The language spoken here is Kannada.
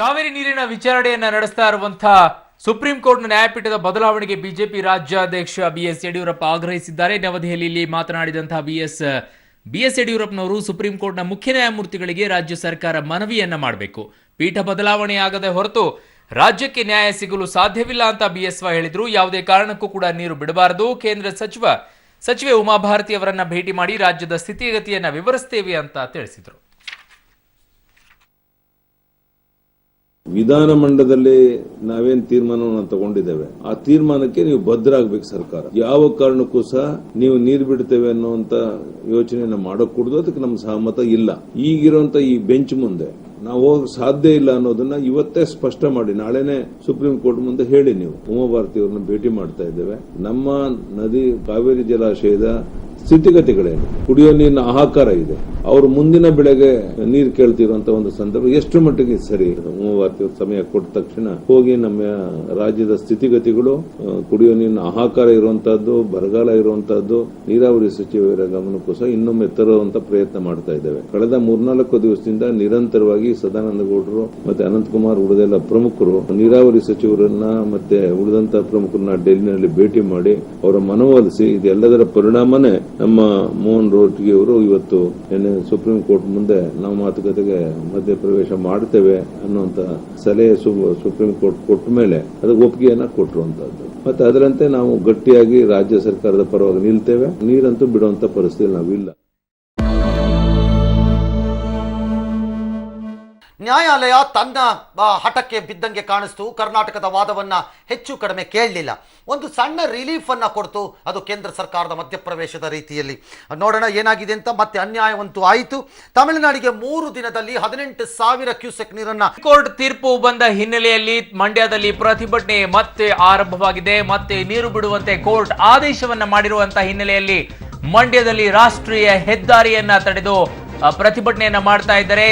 ಕಾವೇರಿ ನೀರಿನ ವಿಚಾರಣೆಯನ್ನ ನಡೆಸ್ತಾ ಇರುವಂತಹ ಸುಪ್ರೀಂ ಕೋರ್ಟ್ನ ನ್ಯಾಯಪೀಠದ ಬದಲಾವಣೆಗೆ ಬಿಜೆಪಿ ರಾಜ್ಯಾಧ್ಯಕ್ಷ ಬಿಎಸ್ ಯಡಿಯೂರಪ್ಪ ಆಗ್ರಹಿಸಿದ್ದಾರೆ. ನವದೆಹಲಿಯಲ್ಲಿ ಮಾತನಾಡಿದಂತಹ ಬಿಎಸ್ ಯಡಿಯೂರಪ್ಪನವರು ಸುಪ್ರೀಂ ಕೋರ್ಟ್ನ ಮುಖ್ಯ ನ್ಯಾಯಮೂರ್ತಿಗಳಿಗೆ ರಾಜ್ಯ ಸರ್ಕಾರ ಮನವಿಯನ್ನ ಮಾಡಬೇಕು. ಪೀಠ ಬದಲಾವಣೆಯಾಗದೆ ಹೊರತು ರಾಜ್ಯಕ್ಕೆ ನ್ಯಾಯ ಸಿಗಲು ಸಾಧ್ಯವಿಲ್ಲ ಅಂತ ಬಿಎಸ್ವೈ ಹೇಳಿದ್ರು. ಯಾವುದೇ ಕಾರಣಕ್ಕೂ ಕೂಡ ನೀರು ಬಿಡಬಾರದು. ಕೇಂದ್ರ ಸಚಿವೆ ಉಮಾಭಾರತಿ ಅವರನ್ನ ಭೇಟಿ ಮಾಡಿ ರಾಜ್ಯದ ಸ್ಥಿತಿಗತಿಯನ್ನ ವಿವರಿಸ್ತೇವೆ ಅಂತ ತಿಳಿಸಿದ್ರು. ವಿಧಾನಮಂಡಲದಲ್ಲಿ ನಾವೇನ್ ತೀರ್ಮಾನವನ್ನು ತಗೊಂಡಿದ್ದೇವೆ ಆ ತೀರ್ಮಾನಕ್ಕೆ ನೀವು ಬದ್ಧರಾಗಬೇಕು. ಸರ್ಕಾರ ಯಾವ ಕಾರಣಕ್ಕೂ ಸಹ ನೀವು ನೀರು ಬಿಡ್ತೇವೆ ಅನ್ನುವಂತ ಯೋಚನೆಯನ್ನ ಮಾಡಕ್ ಕೂಡದು. ಅದಕ್ಕೆ ನಮ್ಮ ಸಹಮತ ಇಲ್ಲ. ಈಗಿರುವಂತ ಈ ಬೆಂಚ್ ಮುಂದೆ ನಾವು ಹೋಗಕ್ ಸಾಧ್ಯ ಇಲ್ಲ ಅನ್ನೋದನ್ನ ಇವತ್ತೇ ಸ್ಪಷ್ಟ ಮಾಡಿ ನಾಳೆನೆ ಸುಪ್ರೀಂ ಕೋರ್ಟ್ ಮುಂದೆ ಹೇಳಿ. ನೀವು ಉಮಾಭಾರತಿ ಅವರನ್ನ ಭೇಟಿ ಮಾಡ್ತಾ ಇದ್ದೇವೆ. ನಮ್ಮ ನದಿ ಕಾವೇರಿ ಜಲಾಶಯದ ಸ್ಥಿತಿಗತಿಗಳೇನು, ಕುಡಿಯೋ ನೀರಿನ ಹಾಹಾಕಾರ ಇದೆ, ಅವರು ಮುಂದಿನ ಬೆಳೆಗೆ ನೀರು ಕೇಳ್ತಿರುವಂತ ಒಂದು ಸಂದರ್ಭ ಎಷ್ಟು ಮಟ್ಟಿಗೆ ಸರಿ. ಉಮಾಭಾರತಿ ಸಮಯ ಕೊಟ್ಟ ತಕ್ಷಣ ಹೋಗಿ ನಮ್ಮ ರಾಜ್ಯದ ಸ್ಥಿತಿಗತಿಗಳು, ಕುಡಿಯೋ ನೀರಿನ ಹಾಹಾಕಾರ ಇರುವಂತಹದ್ದು, ಬರಗಾಲ ಇರುವಂತಹದ್ದು ನೀರಾವರಿ ಸಚಿವರ ಗಮನಕ್ಕೂ ಸಹ ಇನ್ನೊಮ್ಮೆ ತರುವಂತ ಪ್ರಯತ್ನ ಮಾಡ್ತಾ ಇದ್ದೇವೆ. ಕಳೆದ 3-4 ದಿವಸದಿಂದ ನಿರಂತರವಾಗಿ ಸದಾನಂದ ಗೌಡರು ಮತ್ತೆ ಅನಂತಕುಮಾರ್ ಉಳಿದೆಲ್ಲ ಪ್ರಮುಖರು ನೀರಾವರಿ ಸಚಿವರನ್ನ ಮತ್ತೆ ಉಳಿದಂತಹ ಪ್ರಮುಖರನ್ನ ಡೆಲ್ಲಿನಲ್ಲಿ ಭೇಟಿ ಮಾಡಿ ಅವರ ಮನವೊಲಿಸಿ ಇದೆಲ್ಲದರ ಪರಿಣಾಮನೇ ನಮ್ಮ ಮೋಹನ್ ರೋಟಗಿ ಅವರು ಇವತ್ತು ಸುಪ್ರೀಂ ಕೋರ್ಟ್ ಮುಂದೆ ನಾವು ಮಾತುಕತೆಗೆ ಮಧ್ಯಪ್ರವೇಶ ಮಾಡ್ತೇವೆ ಅನ್ನುವಂತ ಸಲಹೆ ಸುಪ್ರೀಂ ಕೋರ್ಟ್ ಕೊಟ್ಟ ಮೇಲೆ ಅದಕ್ಕೆ ಒಪ್ಪಿಗೆಯನ್ನ ಕೊಟ್ಟಿರುವಂತದ್ದು. ಮತ್ತೆ ಅದರಂತೆ ನಾವು ಗಟ್ಟಿಯಾಗಿ ರಾಜ್ಯ ಸರ್ಕಾರದ ಪರವಾಗಿ ನಿಲ್ತೇವೆ. ನೀರಂತೂ ಬಿಡುವಂತ ಪರಿಸ್ಥಿತಿ ನಾವಿಲ್ಲ. ನ್ಯಾಯಾಲಯ ತನ್ನ ಹಠಕ್ಕೆ ಬಿದ್ದಂಗೆ ಕಾಣಿಸ್ತು. ಕರ್ನಾಟಕದ ವಾದವನ್ನ ಹೆಚ್ಚು ಕಡಿಮೆ ಕೇಳಲಿಲ್ಲ. ಒಂದು ಸಣ್ಣ ರಿಲೀಫ್ ಅನ್ನ ಕೊಡ್ತು. ಅದು ಕೇಂದ್ರ ಸರ್ಕಾರದ ಮಧ್ಯಪ್ರವೇಶದ ರೀತಿಯಲ್ಲಿ. ನೋಡೋಣ ಏನಾಗಿದೆ ಅಂತ. ಮತ್ತೆ ಅನ್ಯಾಯವಂತೂ ಆಯಿತು. ತಮಿಳುನಾಡಿಗೆ 3 ದಿನದಲ್ಲಿ 18,000 ಕ್ಯೂಸೆಕ್ ನೀರನ್ನ. ಕೋರ್ಟ್ ತೀರ್ಪು ಬಂದ ಹಿನ್ನೆಲೆಯಲ್ಲಿ ಮಂಡ್ಯದಲ್ಲಿ ಪ್ರತಿಭಟನೆ ಮತ್ತೆ ಆರಂಭವಾಗಿದೆ. ಮತ್ತೆ ನೀರು ಬಿಡುವಂತೆ ಕೋರ್ಟ್ ಆದೇಶವನ್ನ ಮಾಡಿರುವಂತಹ ಹಿನ್ನೆಲೆಯಲ್ಲಿ ಮಂಡ್ಯದಲ್ಲಿ ರಾಷ್ಟ್ರೀಯ ಹೆದ್ದಾರಿಯನ್ನ ತಡೆದು ಪ್ರತಿಭಟನೆಯನ್ನ ಮಾಡ್ತಾ ಇದ್ದಾರೆ.